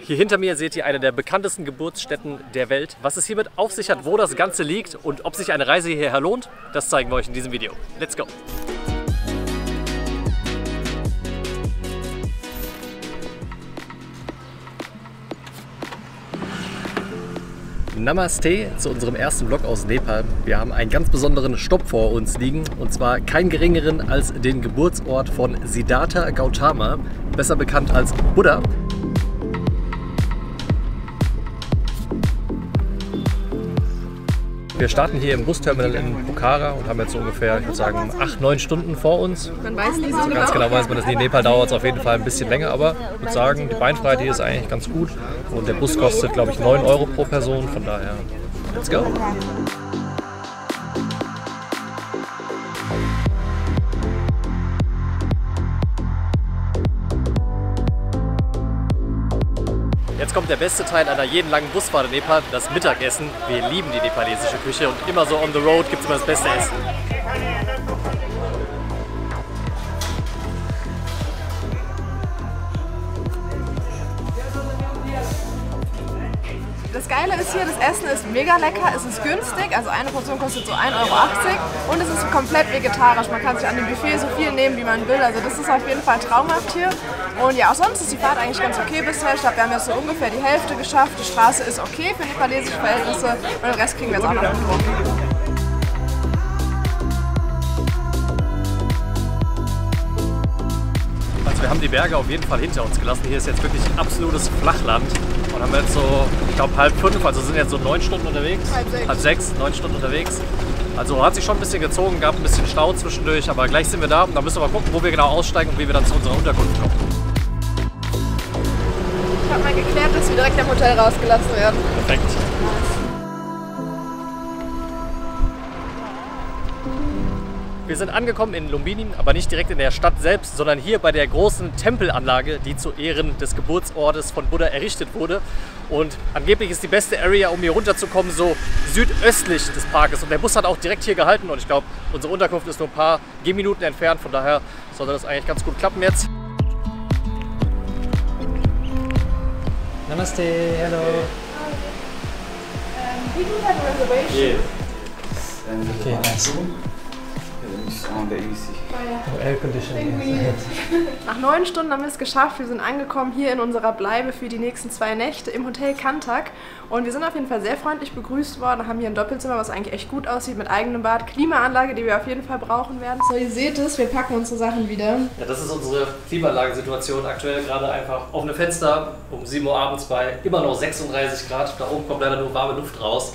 Hier hinter mir seht ihr eine der bekanntesten Geburtsstätten der Welt. Was es hiermit auf sich hat, wo das Ganze liegt und ob sich eine Reise hierher lohnt, das zeigen wir euch in diesem Video. Let's go! Namaste zu unserem ersten Vlog aus Nepal. Wir haben einen ganz besonderen Stopp vor uns liegen und zwar keinen geringeren als den Geburtsort von Siddhartha Gautama, besser bekannt als Buddha. Wir starten hier im Busterminal in Pokhara und haben jetzt so ungefähr, ich würde sagen, 8-9 Stunden vor uns. Man weiß nie so ganz genau weiß man das nicht. In Nepal dauert es auf jeden Fall ein bisschen länger, aber ich würde sagen, die Beinfreiheit hier ist eigentlich ganz gut. Und der Bus kostet, glaube ich, 9 Euro pro Person, von daher, let's go! Jetzt kommt der beste Teil einer jeden langen Busfahrt in Nepal, das Mittagessen. Wir lieben die nepalesische Küche und immer so on the road gibt es immer das beste Essen. Das Geile ist hier, das Essen ist mega lecker, es ist günstig, also eine Portion kostet so 1,80 Euro und es ist komplett vegetarisch. Man kann sich an dem Buffet so viel nehmen, wie man will, also das ist auf jeden Fall traumhaft hier. Und ja, auch sonst ist die Fahrt eigentlich ganz okay bisher. Ich glaube, wir haben jetzt so ungefähr die Hälfte geschafft. Die Straße ist okay für nepalesische Verhältnisse und den Rest kriegen wir jetzt auch noch hin. Wir haben die Berge auf jeden Fall hinter uns gelassen. Hier ist jetzt wirklich ein absolutes Flachland und haben jetzt so, ich glaube, 4:30, also sind jetzt so 9 Stunden unterwegs. Halb sechs, 9 Stunden unterwegs. Also hat sich schon ein bisschen gezogen, gab ein bisschen Stau zwischendurch, aber gleich sind wir da und dann müssen wir mal gucken, wo wir genau aussteigen und wie wir dann zu unserer Unterkunft kommen. Ich habe mal geklärt, dass wir direkt am Hotel rausgelassen werden. Perfekt. Wir sind angekommen in Lumbini, aber nicht direkt in der Stadt selbst, sondern hier bei der großen Tempelanlage, die zu Ehren des Geburtsortes von Buddha errichtet wurde. Und angeblich ist die beste Area, um hier runterzukommen, so südöstlich des Parkes. Und der Bus hat auch direkt hier gehalten und ich glaube, unsere Unterkunft ist nur ein paar Gehminuten entfernt. Von daher sollte das eigentlich ganz gut klappen jetzt. Namaste, hello. We do have a reservation. Yeah. Okay, nice. Air conditioning. Nach 9 Stunden haben wir es geschafft. Wir sind angekommen hier in unserer Bleibe für die nächsten 2 Nächte im Hotel Kantak. Und wir sind auf jeden Fall sehr freundlich begrüßt worden. Haben hier ein Doppelzimmer, was eigentlich echt gut aussieht, mit eigenem Bad, Klimaanlage, die wir auf jeden Fall brauchen werden. So, ihr seht es, wir packen unsere Sachen wieder. Ja, das ist unsere Klimaanlagensituation aktuell, gerade einfach offene Fenster um 7 Uhr abends bei immer noch 36 Grad. Da oben kommt leider nur warme Luft raus.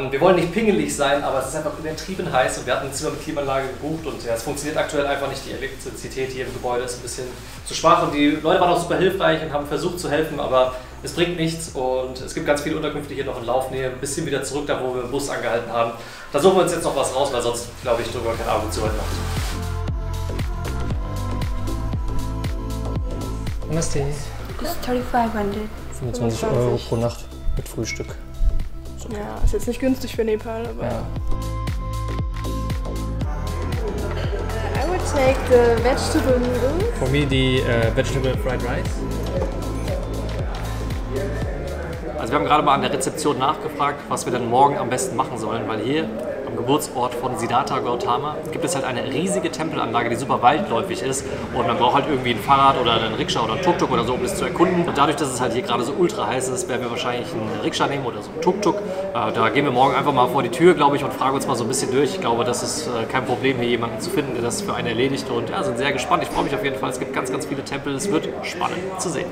Wir wollen nicht pingelig sein, aber es ist einfach übertrieben heiß und wir hatten ein Zimmer mit Klimaanlage gebucht und ja, es funktioniert aktuell einfach nicht. Die Elektrizität hier im Gebäude ist ein bisschen zu schwach und die Leute waren auch super hilfreich und haben versucht zu helfen, aber es bringt nichts und es gibt ganz viele Unterkünfte hier noch in Laufnähe, ein bisschen wieder zurück da, wo wir im Bus angehalten haben. Da suchen wir uns jetzt noch was raus, weil sonst, glaube ich, drüber kein Auge zu heute Nacht. Namaste. Das ist 3500. 25 Euro pro Nacht mit Frühstück. Ja, ist jetzt nicht günstig für Nepal, aber... Ja. I would take the vegetable noodles. For me, the vegetable fried rice. Also wir haben gerade mal an der Rezeption nachgefragt, was wir denn morgen am besten machen sollen, weil hier am Geburtsort von Siddhartha Gautama gibt es halt eine riesige Tempelanlage, die super weitläufig ist und man braucht halt irgendwie ein Fahrrad oder einen Rikscha oder einen Tuk-Tuk oder so, um das zu erkunden. Und dadurch, dass es halt hier gerade so ultra heiß ist, werden wir wahrscheinlich einen Rikscha nehmen oder so einen Tuk-Tuk. Da gehen wir morgen einfach mal vor die Tür, glaube ich, und fragen uns mal so ein bisschen durch. Ich glaube, das ist kein Problem, hier jemanden zu finden, der das für einen erledigt und ja, sind sehr gespannt. Ich freue mich auf jeden Fall, es gibt ganz, ganz viele Tempel, es wird spannend zu sehen.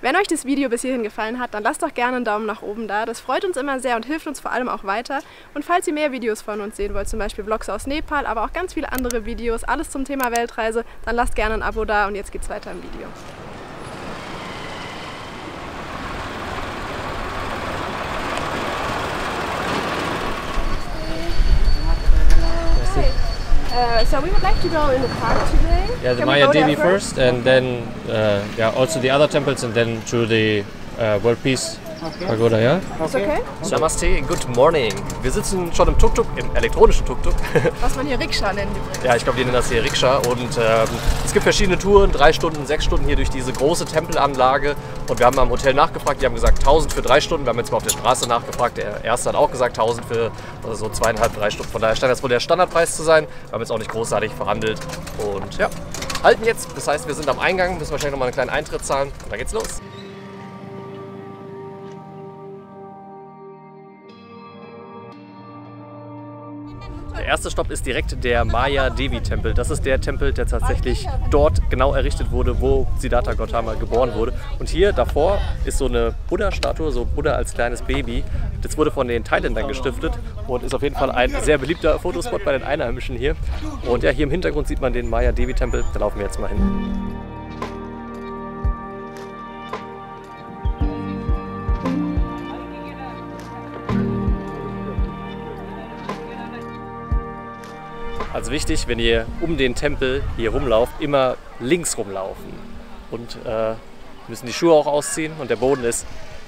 Wenn euch das Video bis hierhin gefallen hat, dann lasst doch gerne einen Daumen nach oben da. Das freut uns immer sehr und hilft uns vor allem auch weiter. Und falls ihr mehr Videos von uns sehen wollt, zum Beispiel Vlogs aus Nepal, aber auch ganz viele andere Videos, alles zum Thema Weltreise, dann lasst gerne ein Abo da und jetzt geht's weiter im Video. So we would like to go in the park today. Yeah, the Maya Devi first and then yeah, also the other temples and then to the World Peace Pagoda, ja? Ist okay? Namaste, good morning. Wir sitzen schon im Tuk-Tuk, im elektronischen Tuk-Tuk. Was man hier Rikscha nennt übrigens. Ja, ich glaube, die nennen das hier Rikscha. Und es gibt verschiedene Touren, 3 Stunden, 6 Stunden hier durch diese große Tempelanlage. Und wir haben am Hotel nachgefragt, die haben gesagt 1000 für 3 Stunden. Wir haben jetzt mal auf der Straße nachgefragt, der Erste hat auch gesagt 1000 für so 2,5, 3 Stunden. Von daher scheint das wohl der Standardpreis zu sein. Wir haben jetzt auch nicht großartig verhandelt. Und ja, halten jetzt. Das heißt, wir sind am Eingang, müssen wahrscheinlich nochmal einen kleinen Eintritt zahlen. Und dann geht's los. Der erste Stopp ist direkt der Maya Devi Tempel. Das ist der Tempel, der tatsächlich dort genau errichtet wurde, wo Siddhartha Gautama geboren wurde. Und hier davor ist so eine Buddha-Statue, so Buddha als kleines Baby. Das wurde von den Thailändern gestiftet und ist auf jeden Fall ein sehr beliebter Fotospot bei den Einheimischen hier. Und ja, hier im Hintergrund sieht man den Maya Devi Tempel. Da laufen wir jetzt mal hin. Also wichtig, wenn ihr um den Tempel hier rumlauft, immer links rumlaufen. Und müssen die Schuhe auch ausziehen und der Boden ist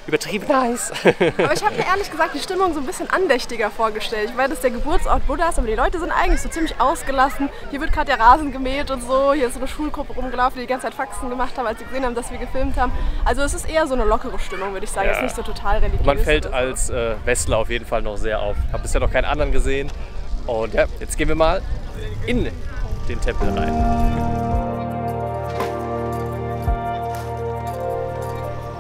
übertrieben nice. Aber ich habe mir ehrlich gesagt die Stimmung so ein bisschen andächtiger vorgestellt. Ich meine, das ist der Geburtsort Buddhas, aber die Leute sind eigentlich so ziemlich ausgelassen. Hier wird gerade der Rasen gemäht und so. Hier ist so eine Schulgruppe rumgelaufen, die die ganze Zeit Faxen gemacht haben, als sie gesehen haben, dass wir gefilmt haben. Also es ist eher so eine lockere Stimmung, würde ich sagen. Es ist nicht so total religiös. Man fällt als Westler auf jeden Fall noch sehr auf. Ich habe bisher noch keinen anderen gesehen. Und ja, jetzt gehen wir mal in den Tempel rein.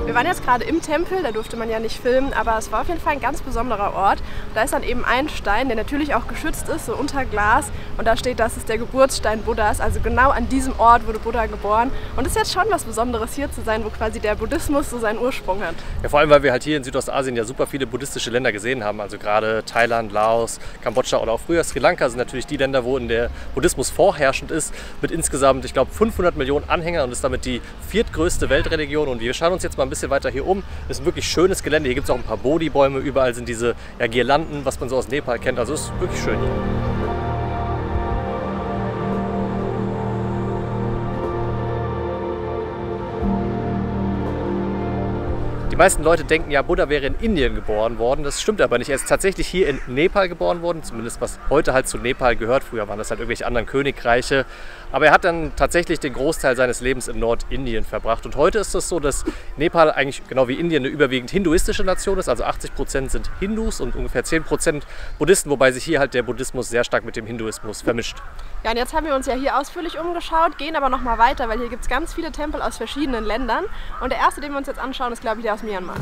Wir waren jetzt gerade im Tempel, da durfte man ja nicht filmen, aber es war auf jeden Fall ein ganz besonderer Ort. Da ist dann eben ein Stein, der natürlich auch geschützt ist, so unter Glas. Und da steht, das ist der Geburtsstein Buddhas. Also genau an diesem Ort wurde Buddha geboren. Und es ist jetzt schon was Besonderes, hier zu sein, wo quasi der Buddhismus so seinen Ursprung hat. Ja, vor allem, weil wir halt hier in Südostasien ja super viele buddhistische Länder gesehen haben. Also gerade Thailand, Laos, Kambodscha oder auch früher Sri Lanka sind natürlich die Länder, wo in der Buddhismus vorherrschend ist. Mit insgesamt, ich glaube, 500 Millionen Anhängern und ist damit die viertgrößte Weltreligion. Und wir schauen uns jetzt mal ein bisschen weiter hier um. Das ist ein wirklich schönes Gelände. Hier gibt es auch ein paar Bodhi-Bäume. Überall sind diese Girlanden, was man so aus Nepal kennt. Also es ist wirklich schön hier. Die meisten Leute denken ja, Buddha wäre in Indien geboren worden. Das stimmt aber nicht. Er ist tatsächlich hier in Nepal geboren worden, zumindest was heute halt zu Nepal gehört. Früher waren das halt irgendwelche anderen Königreiche. Aber er hat dann tatsächlich den Großteil seines Lebens in Nordindien verbracht. Und heute ist es so, dass Nepal eigentlich genau wie Indien eine überwiegend hinduistische Nation ist. Also 80% sind Hindus und ungefähr 10% Buddhisten, wobei sich hier halt der Buddhismus sehr stark mit dem Hinduismus vermischt. Ja, und jetzt haben wir uns ja hier ausführlich umgeschaut, gehen aber noch mal weiter, weil hier gibt es ganz viele Tempel aus verschiedenen Ländern. Und der erste, den wir uns jetzt anschauen, ist, glaube ich, der aus Myanmar.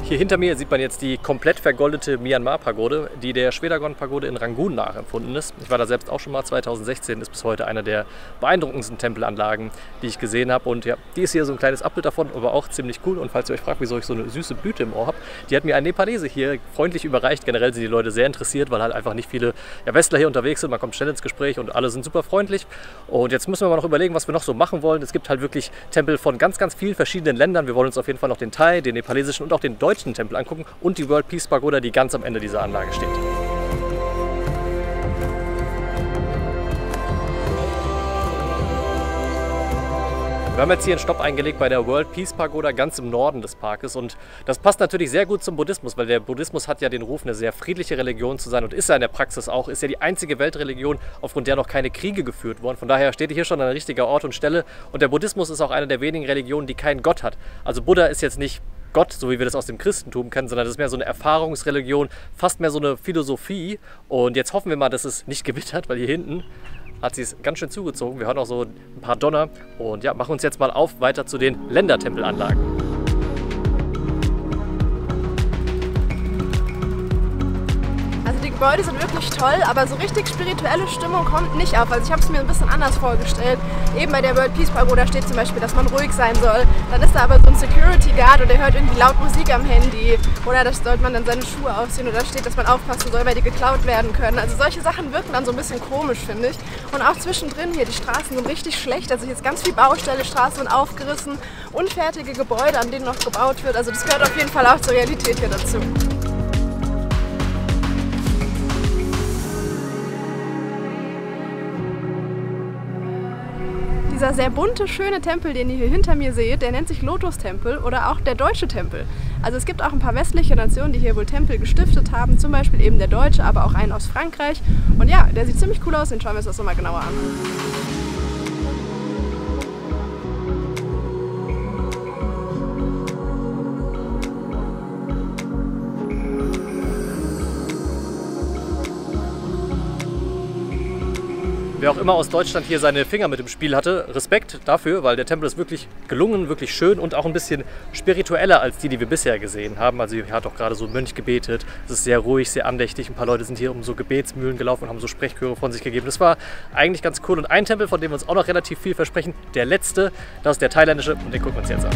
Hier hinter mir sieht man jetzt die komplett vergoldete Myanmar-Pagode, die der Shwedagon-Pagode in Rangoon nachempfunden ist. Ich war da selbst auch schon mal, 2016, ist bis heute einer der beeindruckendsten Tempelanlagen, die ich gesehen habe. Und ja, die ist hier so ein kleines Abbild davon, aber auch ziemlich cool. Und falls ihr euch fragt, wieso ich so eine süße Blüte im Ohr habe, die hat mir ein Nepalese hier freundlich überreicht. Generell sind die Leute sehr interessiert, weil halt einfach nicht viele Westler hier unterwegs sind. Man kommt schnell ins Gespräch und alle sind super freundlich. Und jetzt müssen wir mal noch überlegen, was wir noch so machen wollen. Es gibt halt wirklich Tempel von ganz, ganz vielen verschiedenen Ländern. Wir wollen uns auf jeden Fall noch den Thai, den nepalesischen und auch den deutschen Tempel angucken und die World Peace Pagoda, die ganz am Ende dieser Anlage steht. Wir haben jetzt hier einen Stopp eingelegt bei der World Peace Pagoda ganz im Norden des Parkes und das passt natürlich sehr gut zum Buddhismus, weil der Buddhismus hat ja den Ruf, eine sehr friedliche Religion zu sein und ist ja in der Praxis auch, ist ja die einzige Weltreligion, aufgrund der noch keine Kriege geführt wurden. Von daher steht hier schon an richtiger Ort und Stelle und der Buddhismus ist auch eine der wenigen Religionen, die keinen Gott hat. Also Buddha ist jetzt nicht Gott, so wie wir das aus dem Christentum kennen, sondern das ist mehr so eine Erfahrungsreligion, fast mehr so eine Philosophie. Und jetzt hoffen wir mal, dass es nicht gewittert, weil hier hinten hat sie es ganz schön zugezogen. Wir hören auch so ein paar Donner und ja, machen uns jetzt mal auf weiter zu den Ländertempelanlagen. Die Gebäude sind wirklich toll, aber so richtig spirituelle Stimmung kommt nicht auf. Also ich habe es mir ein bisschen anders vorgestellt. Eben bei der World Peace Pagoda steht zum Beispiel, dass man ruhig sein soll. Dann ist da aber so ein Security Guard und der hört irgendwie laut Musik am Handy. Oder da sollte man dann seine Schuhe ausziehen oder da steht, dass man aufpassen soll, weil die geklaut werden können. Also solche Sachen wirken dann so ein bisschen komisch, finde ich. Und auch zwischendrin hier, die Straßen sind richtig schlecht. Also hier ist ganz viel Baustelle, Straßen sind aufgerissen, unfertige Gebäude, an denen noch gebaut wird. Also das gehört auf jeden Fall auch zur Realität hier dazu. Dieser sehr bunte, schöne Tempel, den ihr hier hinter mir seht, der nennt sich Lotus-Tempel oder auch der Deutsche Tempel. Also es gibt auch ein paar westliche Nationen, die hier wohl Tempel gestiftet haben, zum Beispiel eben der Deutsche, aber auch einen aus Frankreich. Und ja, der sieht ziemlich cool aus, den schauen wir uns das nochmal genauer an. Wer auch immer aus Deutschland hier seine Finger mit im Spiel hatte, Respekt dafür, weil der Tempel ist wirklich gelungen, wirklich schön und auch ein bisschen spiritueller als die wir bisher gesehen haben. Also hier hat auch gerade so ein Mönch gebetet, es ist sehr ruhig, sehr andächtig. Ein paar Leute sind hier um so Gebetsmühlen gelaufen und haben so Sprechchöre von sich gegeben. Das war eigentlich ganz cool. Und ein Tempel, von dem wir uns auch noch relativ viel versprechen, der letzte, das ist der thailändische und den gucken wir uns jetzt an.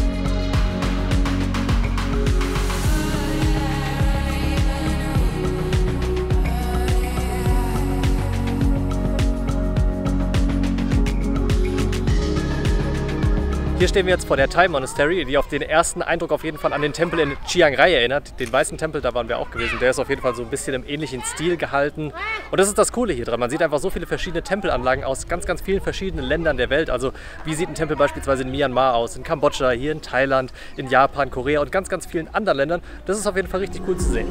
Hier stehen wir jetzt vor der Thai Monastery, die auf den ersten Eindruck auf jeden Fall an den Tempel in Chiang Rai erinnert. Den weißen Tempel, da waren wir auch gewesen. Der ist auf jeden Fall so ein bisschen im ähnlichen Stil gehalten. Und das ist das Coole hier dran. Man sieht einfach so viele verschiedene Tempelanlagen aus ganz, ganz vielen verschiedenen Ländern der Welt. Also wie sieht ein Tempel beispielsweise in Myanmar aus, in Kambodscha, hier in Thailand, in Japan, Korea und ganz, ganz vielen anderen Ländern. Das ist auf jeden Fall richtig cool zu sehen.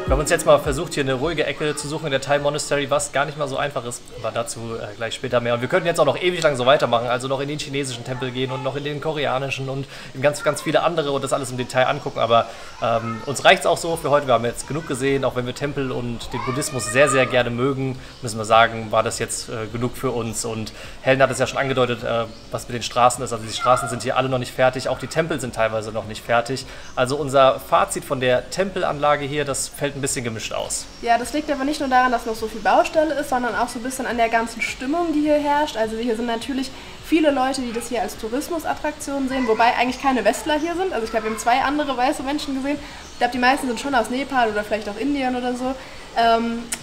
Wir haben uns jetzt mal versucht, hier eine ruhige Ecke zu suchen in der Thai Monastery, was gar nicht mal so einfach ist, aber dazu gleich später mehr. Und wir könnten jetzt auch noch ewig lang so weitermachen, also noch in den chinesischen Tempel gehen und noch in den koreanischen und in ganz, ganz viele andere und das alles im Detail angucken. Aber uns reicht es auch so für heute. Wir haben jetzt genug gesehen, auch wenn wir Tempel und den Buddhismus sehr, sehr gerne mögen, müssen wir sagen, war das jetzt genug für uns. Und Helen hat es ja schon angedeutet, was mit den Straßen ist. Also die Straßen sind hier alle noch nicht fertig, auch die Tempel sind teilweise noch nicht fertig. Also unser Fazit von der Tempelanlage hier, das fällt ein bisschen gemischt aus. Ja, das liegt aber nicht nur daran, dass noch so viel Baustelle ist, sondern auch so ein bisschen an der ganzen Stimmung, die hier herrscht. Also hier sind natürlich viele Leute, die das hier als Tourismusattraktion sehen, wobei eigentlich keine Westler hier sind. Also ich glaube, wir haben 2 andere weiße Menschen gesehen. Ich glaube, die meisten sind schon aus Nepal oder vielleicht auch Indien oder so.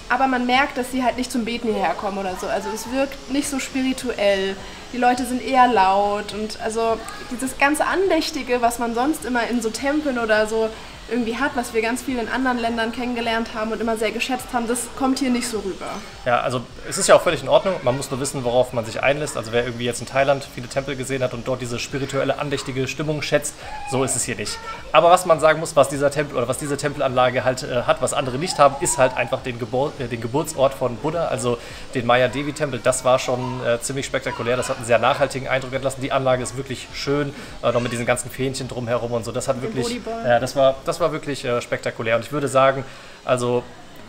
Aber man merkt, dass sie halt nicht zum Beten hierher kommen oder so. Also es wirkt nicht so spirituell. Die Leute sind eher laut und also dieses ganze Andächtige, was man sonst immer in so Tempeln oder so irgendwie hat, was wir ganz viel in anderen Ländern kennengelernt haben und immer sehr geschätzt haben, das kommt hier nicht so rüber. Ja, also es ist ja auch völlig in Ordnung. Man muss nur wissen, worauf man sich einlässt. Also wer irgendwie jetzt in Thailand viele Tempel gesehen hat und dort diese spirituelle, andächtige Stimmung schätzt, so ist es hier nicht. Aber was man sagen muss, was dieser Tempel oder was diese Tempelanlage halt hat, was andere nicht haben, ist halt einfach den Geburtsort von Buddha, also den Maya-Devi-Tempel. Das war schon ziemlich spektakulär. Das hat einen sehr nachhaltigen Eindruck entlassen. Die Anlage ist wirklich schön, noch mit diesen ganzen Fähnchen drumherum und so. Das hat wirklich, das war wirklich spektakulär. Und ich würde sagen, also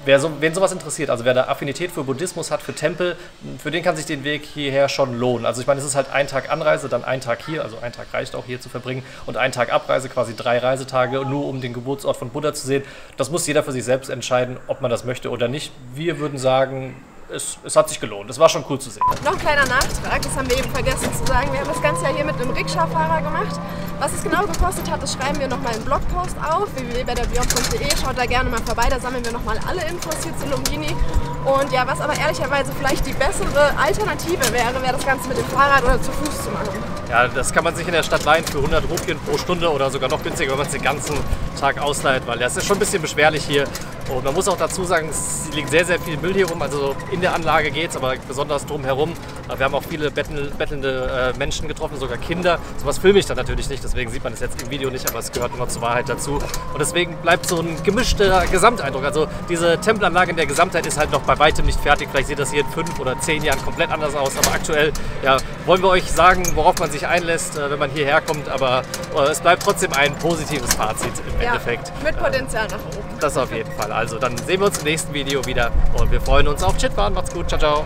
wen sowas interessiert, also wer da Affinität für Buddhismus hat, für Tempel, für den kann sich den Weg hierher schon lohnen. Also ich meine, es ist halt ein Tag Anreise, dann ein Tag hier, also ein Tag reicht auch hier zu verbringen und ein Tag Abreise, quasi 3 Reisetage, nur um den Geburtsort von Buddha zu sehen. Das muss jeder für sich selbst entscheiden, ob man das möchte oder nicht. Wir würden sagen, es hat sich gelohnt. Es war schon cool zu sehen. Noch ein kleiner Nachtrag, das haben wir eben vergessen zu sagen. Wir haben das Ganze ja hier mit einem Rikscha-Fahrer gemacht. Was es genau gekostet hat, das schreiben wir nochmal im Blogpost auf, www.beiderbjorn.de. Schaut da gerne mal vorbei, da sammeln wir nochmal alle Infos hier zu Lumpini. Und ja, was aber ehrlicherweise vielleicht die bessere Alternative wäre, wäre das Ganze mit dem Fahrrad oder zu Fuß zu machen. Ja, das kann man sich in der Stadt leihen für 100 Rupien pro Stunde oder sogar noch günstiger, wenn man es den ganzen Tag ausleiht, weil das ist schon ein bisschen beschwerlich hier. Und man muss auch dazu sagen, es liegt sehr, sehr viel Müll hier rum, also in der Anlage geht es, aber besonders drumherum. Wir haben auch viele bettelnde Menschen getroffen, sogar Kinder. Sowas filme ich dann natürlich nicht, deswegen sieht man es jetzt im Video nicht, aber es gehört immer zur Wahrheit dazu. Und deswegen bleibt so ein gemischter Gesamteindruck. Also diese Tempelanlage in der Gesamtheit ist halt noch bei weitem nicht fertig. Vielleicht sieht das hier in 5 oder 10 Jahren komplett anders aus, aber aktuell ja, wollen wir euch sagen, worauf man sich einlässt, wenn man hierher kommt. Aber es bleibt trotzdem ein positives Fazit im Endeffekt. Mit Potenzial nach oben. Das auf jeden Fall. Also dann sehen wir uns im nächsten Video wieder und wir freuen uns auf Chitwan. Macht's gut. Ciao, ciao.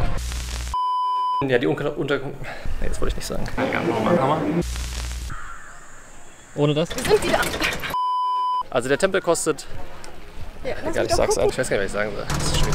Ja, die Unterkunft. Nee, das wollte ich nicht sagen. Ohne das? Wir sind wieder. Also der Tempel kostet. Ja, ich sag's an. Ich weiß gar nicht, was ich sagen soll. Das ist schwierig.